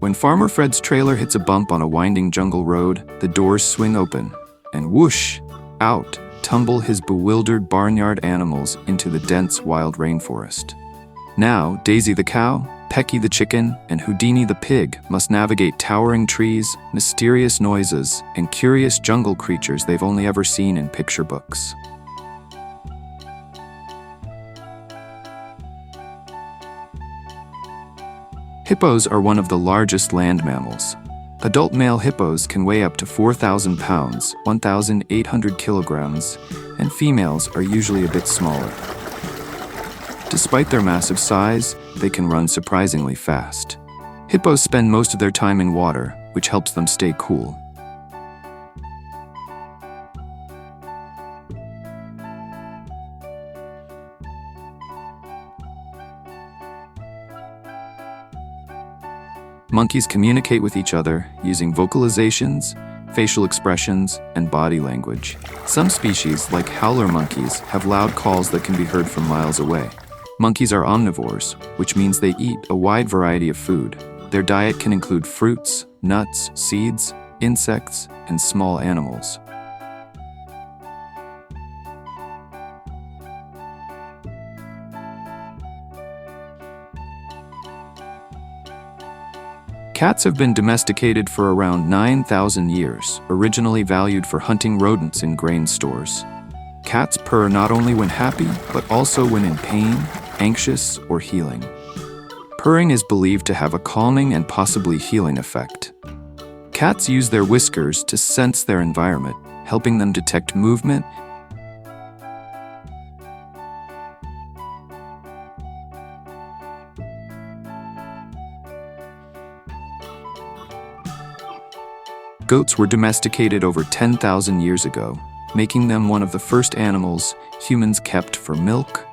When Farmer Fred's trailer hits a bump on a winding jungle road, the doors swing open, and whoosh, out tumble his bewildered barnyard animals into the dense wild rainforest. Now, Daisy the cow, Pecky the chicken, and Houdini the pig must navigate towering trees, mysterious noises, and curious jungle creatures they've only ever seen in picture books. Hippos are one of the largest land mammals. Adult male hippos can weigh up to 4,000 pounds, 1,800 kilograms, and females are usually a bit smaller. Despite their massive size, they can run surprisingly fast. Hippos spend most of their time in water, which helps them stay cool. Monkeys communicate with each other using vocalizations, facial expressions, and body language. Some species, like howler monkeys, have loud calls that can be heard from miles away. Monkeys are omnivores, which means they eat a wide variety of food. Their diet can include fruits, nuts, seeds, insects, and small animals. Cats have been domesticated for around 9,000 years, originally valued for hunting rodents in grain stores. Cats purr not only when happy, but also when in pain, anxious, or healing. Purring is believed to have a calming and possibly healing effect. Cats use their whiskers to sense their environment, helping them detect movement. Goats were domesticated over 10,000 years ago, making them one of the first animals humans kept for milk,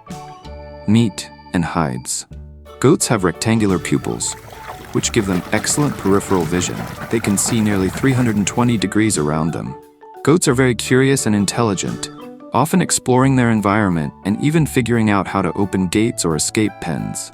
meat, and hides. Goats have rectangular pupils, which give them excellent peripheral vision. They can see nearly 320 degrees around them. Goats are very curious and intelligent, often exploring their environment and even figuring out how to open gates or escape pens.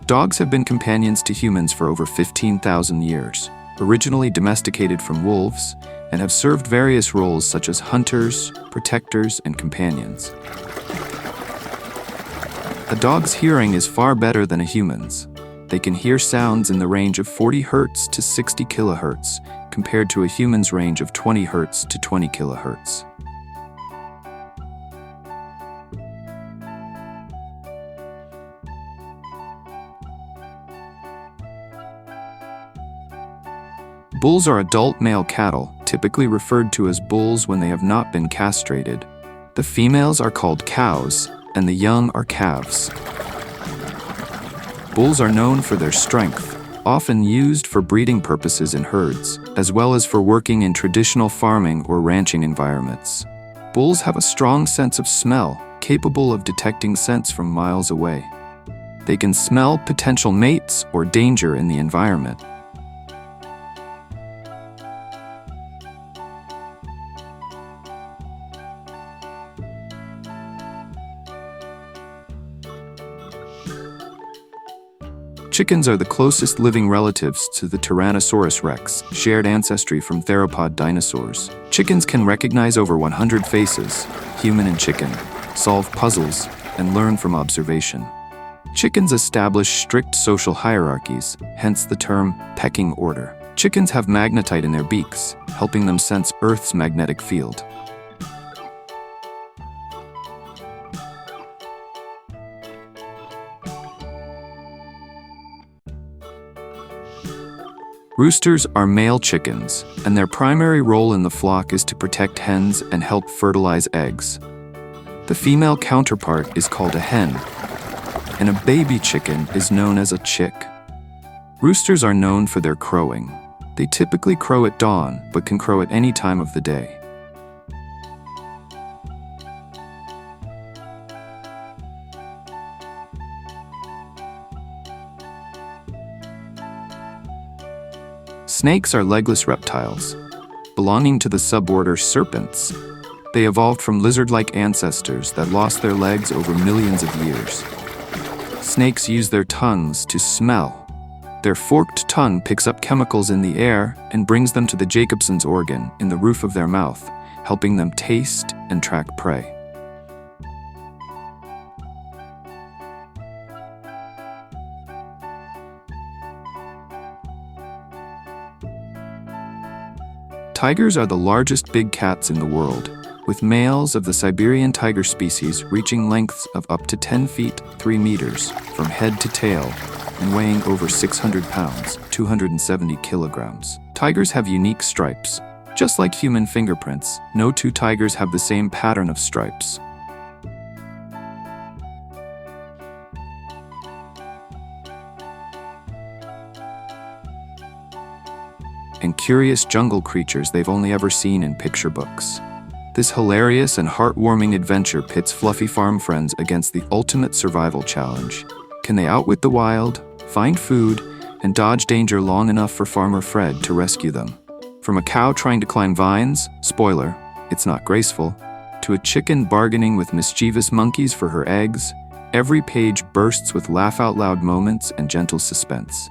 Dogs have been companions to humans for over 15,000 years, originally domesticated from wolves, and have served various roles such as hunters, protectors, and companions. A dog's hearing is far better than a human's. They can hear sounds in the range of 40 Hz to 60 kHz, compared to a human's range of 20 Hz to 20 kHz. Bulls are adult male cattle, typically referred to as bulls when they have not been castrated. The females are called cows, and the young are calves. Bulls are known for their strength, often used for breeding purposes in herds, as well as for working in traditional farming or ranching environments. Bulls have a strong sense of smell, capable of detecting scents from miles away. They can smell potential mates or danger in the environment. Chickens are the closest living relatives to the Tyrannosaurus rex, shared ancestry from theropod dinosaurs. Chickens can recognize over 100 faces, human and chicken, solve puzzles, and learn from observation. Chickens establish strict social hierarchies, hence the term pecking order. Chickens have magnetite in their beaks, helping them sense Earth's magnetic field. Roosters are male chickens, and their primary role in the flock is to protect hens and help fertilize eggs. The female counterpart is called a hen, and a baby chicken is known as a chick. Roosters are known for their crowing. They typically crow at dawn, but can crow at any time of the day. Snakes are legless reptiles. belonging to the suborder serpents. They evolved from lizard-like ancestors that lost their legs over millions of years. Snakes use their tongues to smell. Their forked tongue picks up chemicals in the air and brings them to the Jacobson's organ in the roof of their mouth, helping them taste and track prey. Tigers are the largest big cats in the world, with males of the Siberian tiger species reaching lengths of up to 10 feet 3 meters from head to tail and weighing over 600 pounds 270 kilograms. Tigers have unique stripes. Just like human fingerprints, no two tigers have the same pattern of stripes. And curious jungle creatures they've only ever seen in picture books. This hilarious and heartwarming adventure pits fluffy farm friends against the ultimate survival challenge. Can they outwit the wild, find food, and dodge danger long enough for Farmer Fred to rescue them? From a cow trying to climb vines, spoiler, it's not graceful, to a chicken bargaining with mischievous monkeys for her eggs, every page bursts with laugh-out-loud moments and gentle suspense.